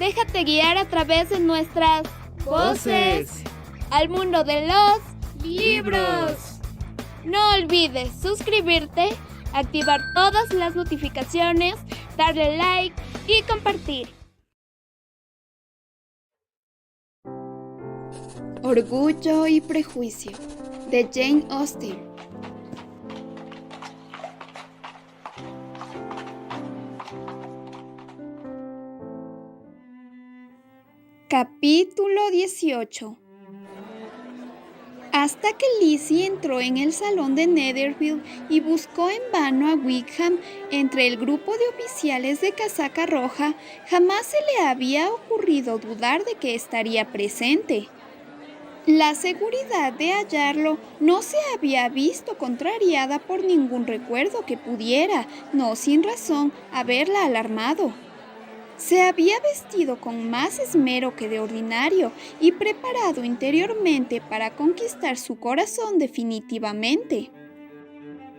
Déjate guiar a través de nuestras voces al mundo de los libros. No olvides suscribirte, activar todas las notificaciones, darle like y compartir. Orgullo y prejuicio, de Jane Austen. Capítulo 18. Hasta que Lizzie entró en el salón de Netherfield y buscó en vano a Wickham entre el grupo de oficiales de casaca roja, jamás se le había ocurrido dudar de que estaría presente. La seguridad de hallarlo no se había visto contrariada por ningún recuerdo que pudiera, no sin razón, haberla alarmado. Se había vestido con más esmero que de ordinario y preparado interiormente para conquistar su corazón definitivamente.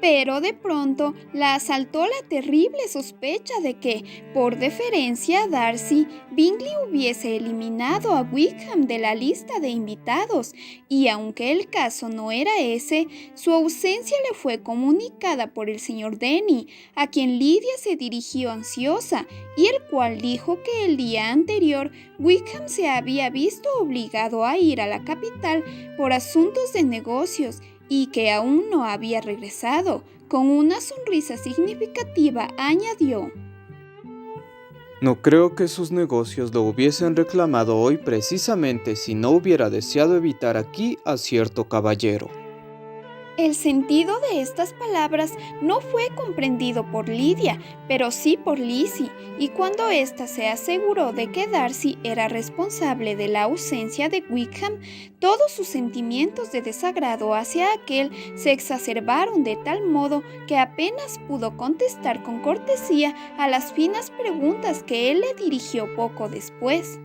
Pero de pronto la asaltó la terrible sospecha de que, por deferencia a Darcy, Bingley hubiese eliminado a Wickham de la lista de invitados, y aunque el caso no era ese, su ausencia le fue comunicada por el señor Denny, a quien Lydia se dirigió ansiosa, y el cual dijo que el día anterior Wickham se había visto obligado a ir a la capital por asuntos de negocios, y que aún no había regresado. Con una sonrisa significativa añadió: No creo que sus negocios lo hubiesen reclamado hoy precisamente si no hubiera deseado evitar aquí a cierto caballero. El sentido de estas palabras no fue comprendido por Lydia, pero sí por Lizzie, y cuando ésta se aseguró de que Darcy era responsable de la ausencia de Wickham, todos sus sentimientos de desagrado hacia aquel se exacerbaron de tal modo que apenas pudo contestar con cortesía a las finas preguntas que él le dirigió poco después.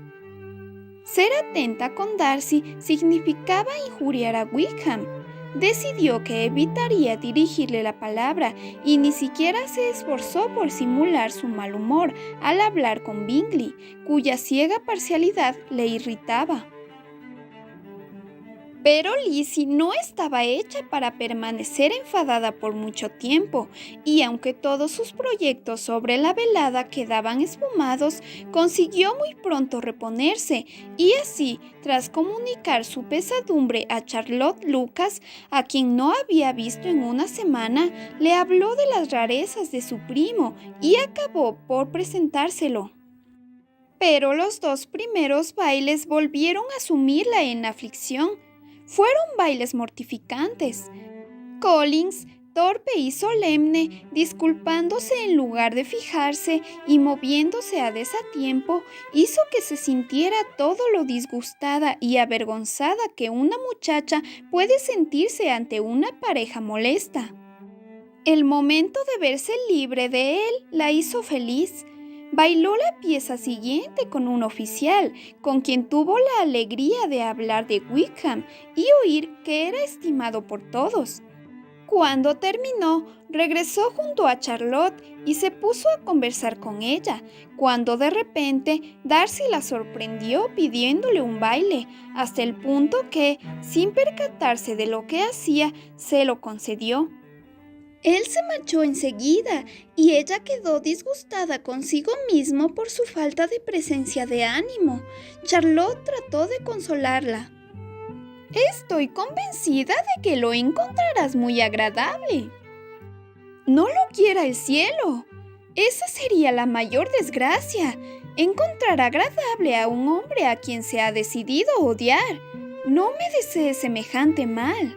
Ser atenta con Darcy significaba injuriar a Wickham. Decidió que evitaría dirigirle la palabra y ni siquiera se esforzó por simular su mal humor al hablar con Bingley, cuya ciega parcialidad le irritaba. Pero Lizzie no estaba hecha para permanecer enfadada por mucho tiempo, y aunque todos sus proyectos sobre la velada quedaban esfumados, consiguió muy pronto reponerse, y así, tras comunicar su pesadumbre a Charlotte Lucas, a quien no había visto en una semana, le habló de las rarezas de su primo y acabó por presentárselo. Pero los dos primeros bailes volvieron a sumirla en aflicción. Fueron bailes mortificantes. Collins, torpe y solemne, disculpándose en lugar de fijarse y moviéndose a desatiempo, hizo que se sintiera todo lo disgustada y avergonzada que una muchacha puede sentirse ante una pareja molesta. El momento de verse libre de él la hizo feliz. Bailó la pieza siguiente con un oficial, con quien tuvo la alegría de hablar de Wickham y oír que era estimado por todos. Cuando terminó, regresó junto a Charlotte y se puso a conversar con ella, cuando de repente Darcy la sorprendió pidiéndole un baile, hasta el punto que, sin percatarse de lo que hacía, se lo concedió. Él se marchó enseguida y ella quedó disgustada consigo mismo por su falta de presencia de ánimo. Charlotte trató de consolarla. Estoy convencida de que lo encontrarás muy agradable. No lo quiera el cielo. Esa sería la mayor desgracia. Encontrar agradable a un hombre a quien se ha decidido odiar. No me desee semejante mal.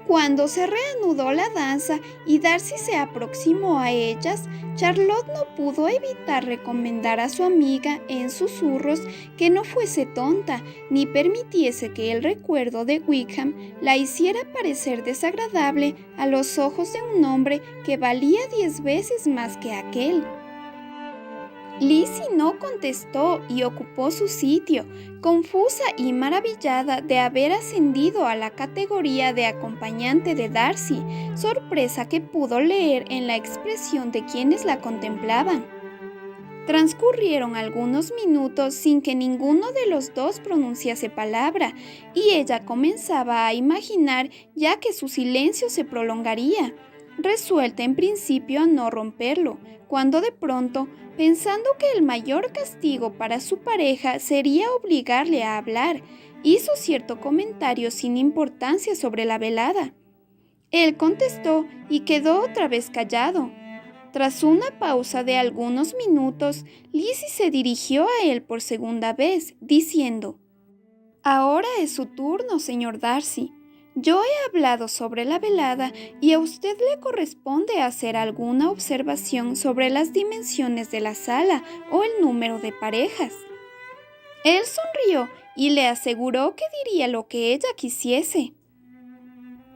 Cuando se reanudó la danza y Darcy se aproximó a ellas, Charlotte no pudo evitar recomendar a su amiga en susurros que no fuese tonta ni permitiese que el recuerdo de Wickham la hiciera parecer desagradable a los ojos de un hombre que valía 10 veces más que aquel. Lizzie no contestó y ocupó su sitio, confusa y maravillada de haber ascendido a la categoría de acompañante de Darcy, sorpresa que pudo leer en la expresión de quienes la contemplaban. Transcurrieron algunos minutos sin que ninguno de los dos pronunciase palabra, y ella comenzaba a imaginar ya que su silencio se prolongaría, resuelta en principio a no romperlo, cuando de pronto, pensando que el mayor castigo para su pareja sería obligarle a hablar, hizo cierto comentario sin importancia sobre la velada. Él contestó y quedó otra vez callado. Tras una pausa de algunos minutos, Lizzie se dirigió a él por segunda vez, diciendo: «Ahora es su turno, señor Darcy. Yo he hablado sobre la velada y a usted le corresponde hacer alguna observación sobre las dimensiones de la sala o el número de parejas». Él sonrió y le aseguró que diría lo que ella quisiese.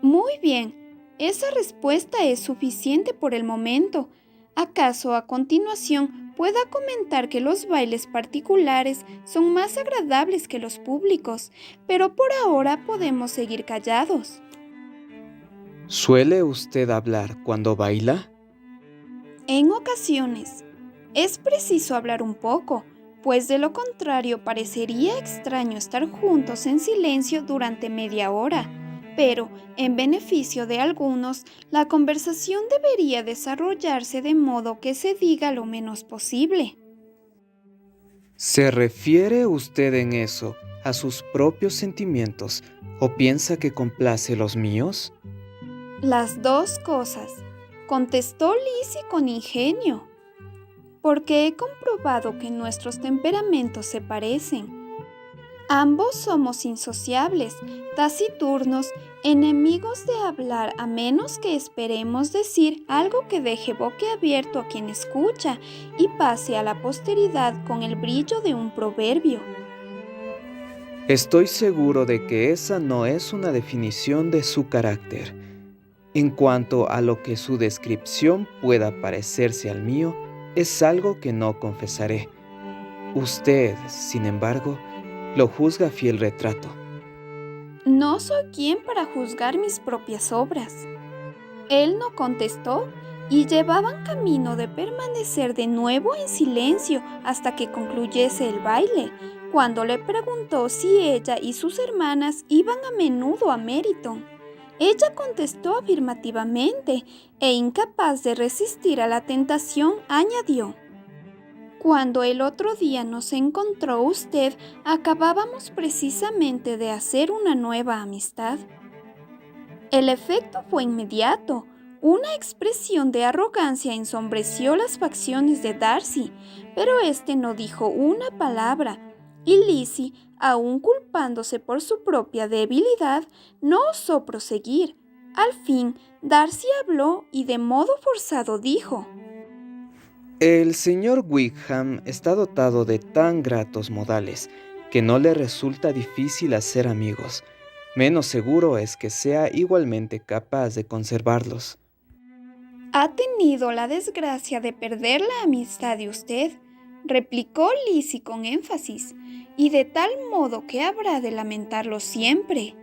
«Muy bien, esa respuesta es suficiente por el momento. ¿Acaso a continuación pueda comentar que los bailes particulares son más agradables que los públicos, pero por ahora podemos seguir callados?» ¿Suele usted hablar cuando baila? En ocasiones. Es preciso hablar un poco, pues de lo contrario parecería extraño estar juntos en silencio durante media hora. Pero, en beneficio de algunos, la conversación debería desarrollarse de modo que se diga lo menos posible. ¿Se refiere usted en eso a sus propios sentimientos o piensa que complace los míos? Las dos cosas, contestó Lizzie con ingenio, porque he comprobado que nuestros temperamentos se parecen. Ambos somos insociables, taciturnos, enemigos de hablar a menos que esperemos decir algo que deje boquiabierto a quien escucha y pase a la posteridad con el brillo de un proverbio. Estoy seguro de que esa no es una definición de su carácter. En cuanto a lo que su descripción pueda parecerse al mío, es algo que no confesaré. Usted, sin embargo, lo juzga fiel retrato. No soy quien para juzgar mis propias obras. Él no contestó y llevaban camino de permanecer de nuevo en silencio hasta que concluyese el baile, cuando le preguntó si ella y sus hermanas iban a menudo a Meryton. Ella contestó afirmativamente e incapaz de resistir a la tentación añadió: «Cuando el otro día nos encontró usted, acabábamos precisamente de hacer una nueva amistad». El efecto fue inmediato. Una expresión de arrogancia ensombreció las facciones de Darcy, pero éste no dijo una palabra, y Lizzie, aun culpándose por su propia debilidad, no osó proseguir. Al fin, Darcy habló y de modo forzado dijo: El señor Wickham está dotado de tan gratos modales que no le resulta difícil hacer amigos. Menos seguro es que sea igualmente capaz de conservarlos. «Ha tenido la desgracia de perder la amistad de usted», replicó Lizzie con énfasis, «y de tal modo que habrá de lamentarlo siempre».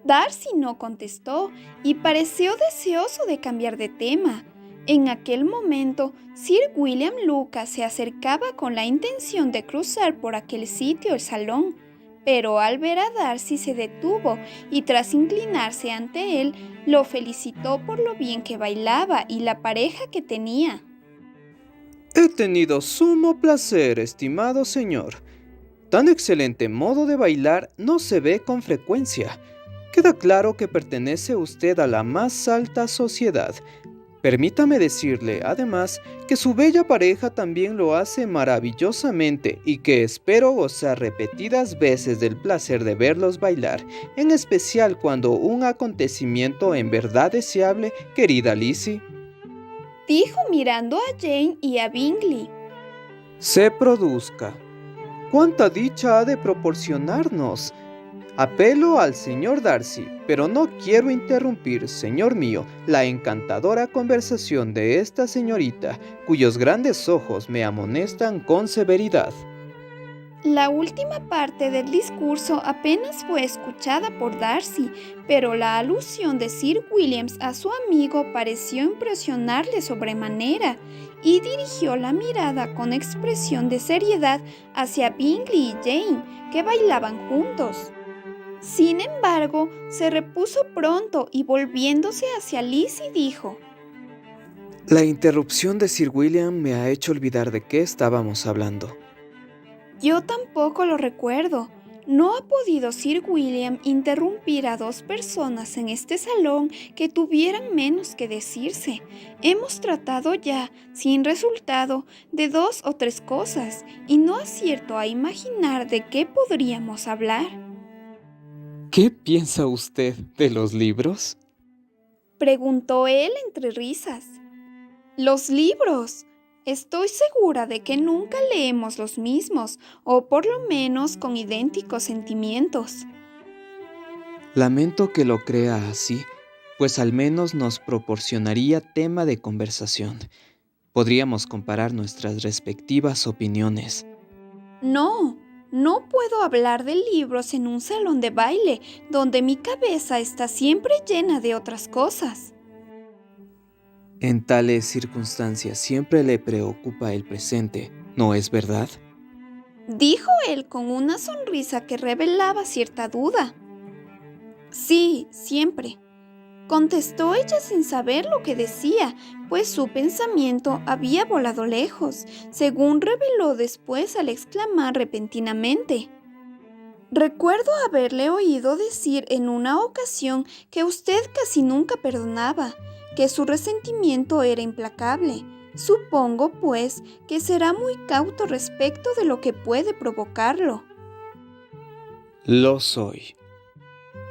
Darcy no contestó y pareció deseoso de cambiar de tema. En aquel momento, Sir William Lucas se acercaba con la intención de cruzar por aquel sitio el salón, pero al ver a Darcy se detuvo y tras inclinarse ante él, lo felicitó por lo bien que bailaba y la pareja que tenía. He tenido sumo placer, estimado señor. Tan excelente modo de bailar no se ve con frecuencia. Queda claro que pertenece usted a la más alta sociedad. Permítame decirle, además, que su bella pareja también lo hace maravillosamente y que espero gozar repetidas veces del placer de verlos bailar, en especial cuando un acontecimiento en verdad deseable, querida Lizzie, dijo mirando a Jane y a Bingley, se produzca. ¡Cuánta dicha ha de proporcionarnos! Apelo al señor Darcy, pero no quiero interrumpir, señor mío, la encantadora conversación de esta señorita, cuyos grandes ojos me amonestan con severidad. La última parte del discurso apenas fue escuchada por Darcy, pero la alusión de Sir Williams a su amigo pareció impresionarle sobremanera y dirigió la mirada con expresión de seriedad hacia Bingley y Jane, que bailaban juntos. Sin embargo, se repuso pronto y volviéndose hacia Lizzie dijo: La interrupción de Sir William me ha hecho olvidar de qué estábamos hablando. Yo tampoco lo recuerdo. ¿No ha podido Sir William interrumpir a dos personas en este salón que tuvieran menos que decirse? Hemos tratado ya, sin resultado, de 2 o 3 cosas, y no acierto a imaginar de qué podríamos hablar. ¿Qué piensa usted de los libros? Preguntó él entre risas. Los libros. Estoy segura de que nunca leemos los mismos, o por lo menos con idénticos sentimientos. Lamento que lo crea así, pues al menos nos proporcionaría tema de conversación. Podríamos comparar nuestras respectivas opiniones. No puedo hablar de libros en un salón de baile, donde mi cabeza está siempre llena de otras cosas. En tales circunstancias siempre le preocupa el presente, ¿no es verdad? Dijo él con una sonrisa que revelaba cierta duda. Sí, siempre, contestó ella sin saber lo que decía, pues su pensamiento había volado lejos, según reveló después al exclamar repentinamente: Recuerdo haberle oído decir en una ocasión que usted casi nunca perdonaba, que su resentimiento era implacable. Supongo, pues, que será muy cauto respecto de lo que puede provocarlo. Lo soy,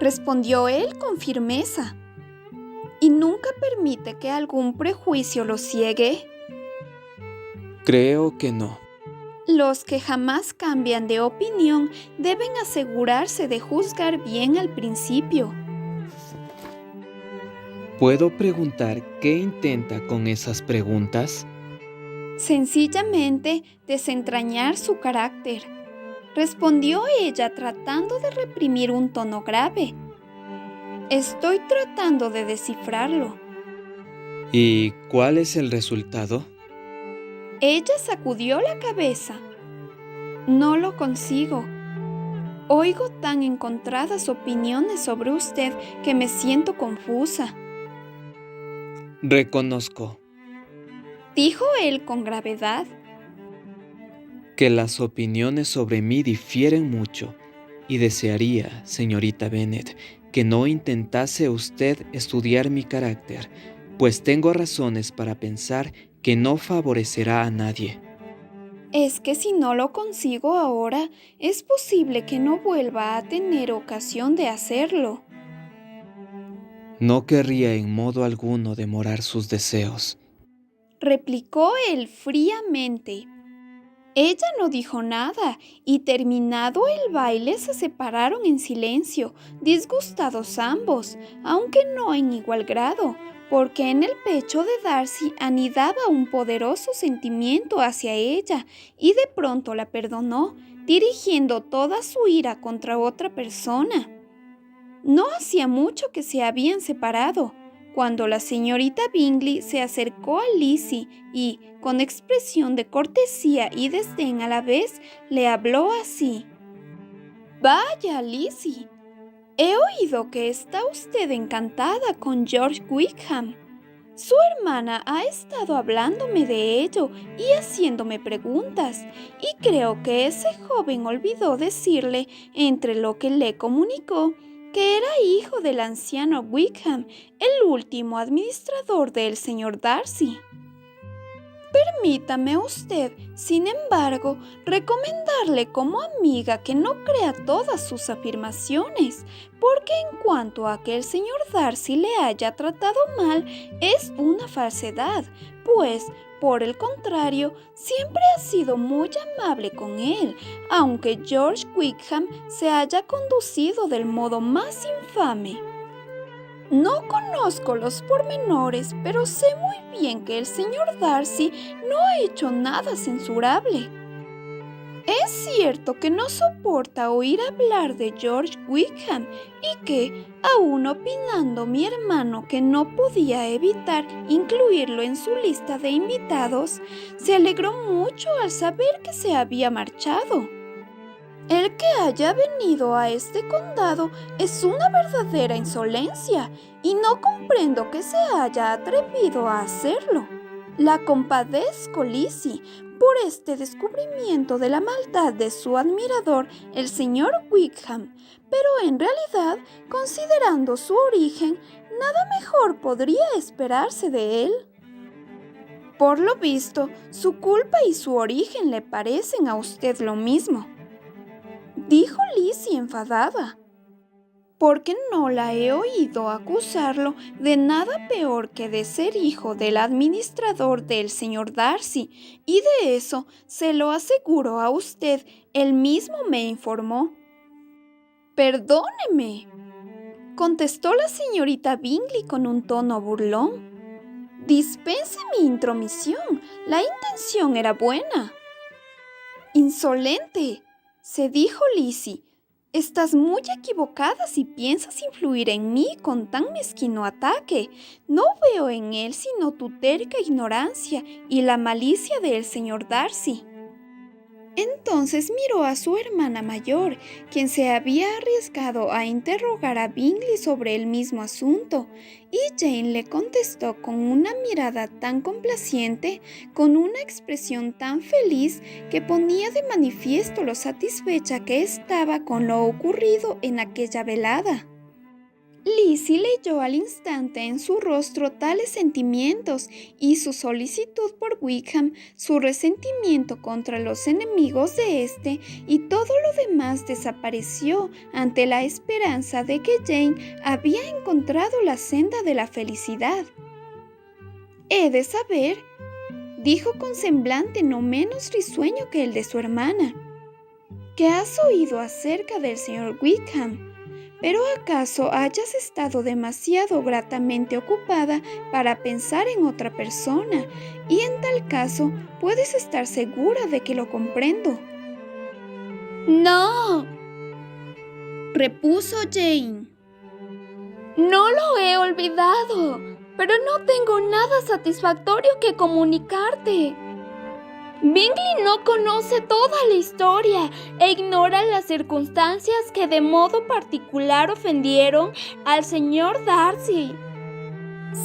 Respondió él con firmeza. ¿Y nunca permite que algún prejuicio lo ciegue? creo que no. Los que jamás cambian de opinión deben asegurarse de juzgar bien al principio. ¿Puedo preguntar qué intenta con esas preguntas? Sencillamente desentrañar su carácter, respondió ella tratando de reprimir un tono grave. Estoy tratando de descifrarlo. ¿Y cuál es el resultado? Ella sacudió la cabeza. No lo consigo. Oigo tan encontradas opiniones sobre usted que me siento confusa. Reconozco Dijo él con gravedad. que las opiniones sobre mí difieren mucho y desearía, señorita Bennet, que no intentase usted estudiar mi carácter, pues tengo razones para pensar que no favorecerá a nadie. Es que si no lo consigo ahora, es posible que no vuelva a tener ocasión de hacerlo. No querría en modo alguno demorar sus deseos. Replicó él fríamente. Ella no dijo nada y terminado el baile se separaron en silencio, disgustados ambos, aunque no en igual grado, porque en el pecho de Darcy anidaba un poderoso sentimiento hacia ella y de pronto la perdonó, dirigiendo toda su ira contra otra persona. No hacía mucho que se habían separado, cuando la señorita Bingley se acercó a Lizzie y, con expresión de cortesía y desdén a la vez, le habló así: «Vaya, Lizzie, he oído que está usted encantada con George Wickham. Su hermana ha estado hablándome de ello y haciéndome preguntas, y creo que ese joven olvidó decirle, entre lo que le comunicó, que era hijo del anciano Wickham, el último administrador del señor Darcy. Permítame usted, sin embargo, recomendarle como amiga que no crea todas sus afirmaciones, porque en cuanto a que el señor Darcy le haya tratado mal, es una falsedad, pues, por el contrario, siempre ha sido muy amable con él, aunque George Wickham se haya conducido del modo más infame. No conozco los pormenores, pero sé muy bien que el señor Darcy no ha hecho nada censurable. Es cierto que no soporta oír hablar de George Wickham y que, aun opinando mi hermano que no podía evitar incluirlo en su lista de invitados, se alegró mucho al saber que se había marchado. El que haya venido a este condado es una verdadera insolencia y no comprendo que se haya atrevido a hacerlo. La compadezco, Lizzie, por este descubrimiento de la maldad de su admirador, el señor Wickham, pero en realidad, considerando su origen, nada mejor podría esperarse de él. Por lo visto, su culpa y su origen le parecen a usted lo mismo, dijo Lizzie enfadada, porque no la he oído acusarlo de nada peor que de ser hijo del administrador del señor Darcy, y de eso, se lo aseguro a usted, él mismo me informó. Perdóneme, contestó la señorita Bingley con un tono burlón. Dispense mi intromisión, la intención era buena. Insolente, se dijo Lizzie. Estás muy equivocada si piensas influir en mí con tan mezquino ataque. No veo en él sino tu terca ignorancia y la malicia del señor Darcy. Entonces miró a su hermana mayor, quien se había arriesgado a interrogar a Bingley sobre el mismo asunto, y Jane le contestó con una mirada tan complaciente, con una expresión tan feliz, que ponía de manifiesto lo satisfecha que estaba con lo ocurrido en aquella velada. Lizzie leyó al instante en su rostro tales sentimientos y su solicitud por Wickham, su resentimiento contra los enemigos de éste y todo lo demás desapareció ante la esperanza de que Jane había encontrado la senda de la felicidad. «He de saber», dijo con semblante no menos risueño que el de su hermana, «¿qué has oído acerca del señor Wickham? ¿Pero acaso hayas estado demasiado gratamente ocupada para pensar en otra persona? Y en tal caso, puedes estar segura de que lo comprendo». No, repuso Jane. no lo he olvidado, pero no tengo nada satisfactorio que comunicarte. Bingley no conoce toda la historia e ignora las circunstancias que de modo particular ofendieron al señor Darcy.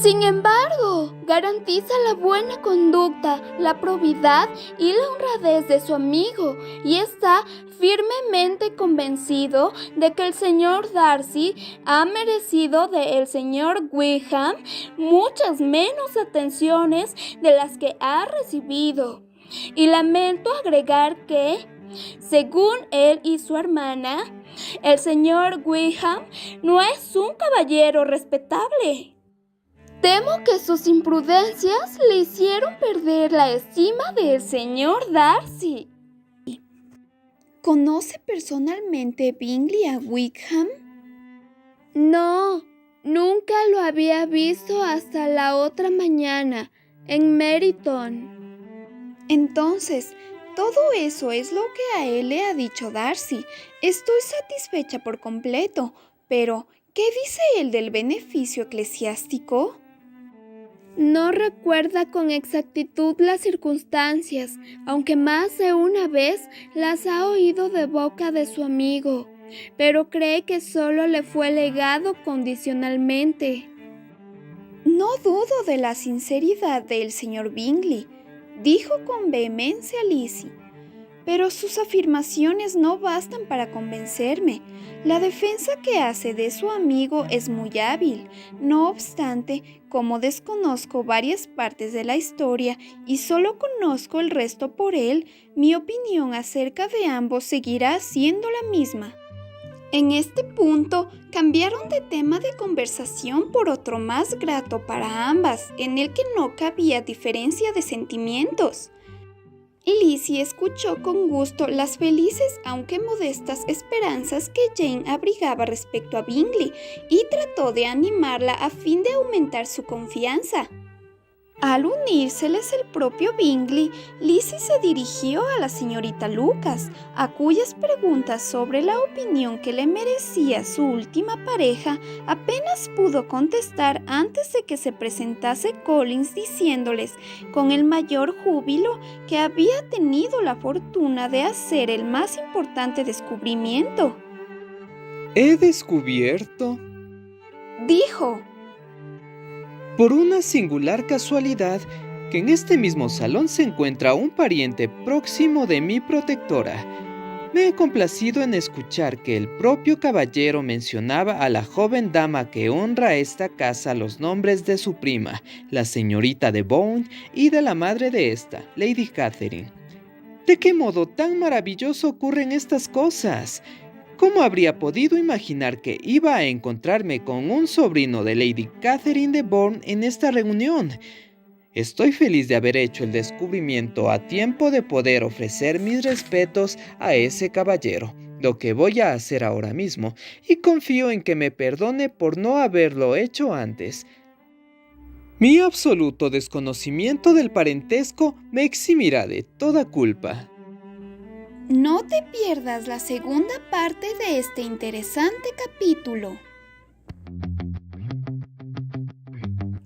Sin embargo, garantiza la buena conducta, la probidad y la honradez de su amigo y está firmemente convencido de que el señor Darcy ha merecido del señor Wickham muchas menos atenciones de las que ha recibido. Y lamento agregar que, según él y su hermana, el señor Wickham no es un caballero respetable. Temo que sus imprudencias le hicieron perder la estima del señor Darcy. ¿Conoce personalmente Bingley a Wickham? No, nunca lo había visto hasta la otra mañana, en Meryton. Entonces, todo eso es lo que a él le ha dicho Darcy. Estoy satisfecha por completo, pero ¿qué dice él del beneficio eclesiástico? No recuerda con exactitud las circunstancias, aunque más de una vez las ha oído de boca de su amigo, pero cree que solo le fue legado condicionalmente. No dudo de la sinceridad del señor Bingley, dijo con vehemencia Lizzie, pero sus afirmaciones no bastan para convencerme. La defensa que hace de su amigo es muy hábil. No obstante, como desconozco varias partes de la historia y solo conozco el resto por él, mi opinión acerca de ambos seguirá siendo la misma. En este punto, cambiaron de tema de conversación por otro más grato para ambas, en el que no cabía diferencia de sentimientos. Lizzie escuchó con gusto las felices aunque modestas esperanzas que Jane abrigaba respecto a Bingley y trató de animarla a fin de aumentar su confianza. Al unírseles el propio Bingley, Lizzie se dirigió a la señorita Lucas, a cuyas preguntas sobre la opinión que le merecía su última pareja apenas pudo contestar antes de que se presentase Collins, diciéndoles con el mayor júbilo que había tenido la fortuna de hacer el más importante descubrimiento. He descubierto, Dijo: por una singular casualidad, que en este mismo salón se encuentra un pariente próximo de mi protectora. Me he complacido en escuchar que el propio caballero mencionaba a la joven dama que honra esta casa los nombres de su prima, la señorita de Bourne, y de la madre de esta, Lady Catherine. ¿De qué modo tan maravilloso ocurren estas cosas? ¿Cómo habría podido imaginar que iba a encontrarme con un sobrino de Lady Catherine de Bourne en esta reunión? Estoy feliz de haber hecho el descubrimiento a tiempo de poder ofrecer mis respetos a ese caballero, lo que voy a hacer ahora mismo, y confío en que me perdone por no haberlo hecho antes. Mi absoluto desconocimiento del parentesco me eximirá de toda culpa. No te pierdas la segunda parte de este interesante capítulo.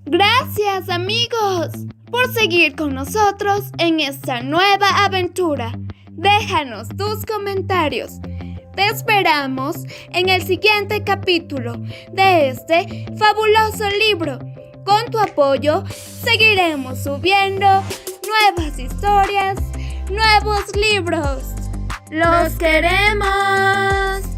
Gracias, amigos, por seguir con nosotros en esta nueva aventura. Déjanos tus comentarios. Te esperamos en el siguiente capítulo de este fabuloso libro. Con tu apoyo seguiremos subiendo nuevas historias, nuevos libros. ¡Los queremos!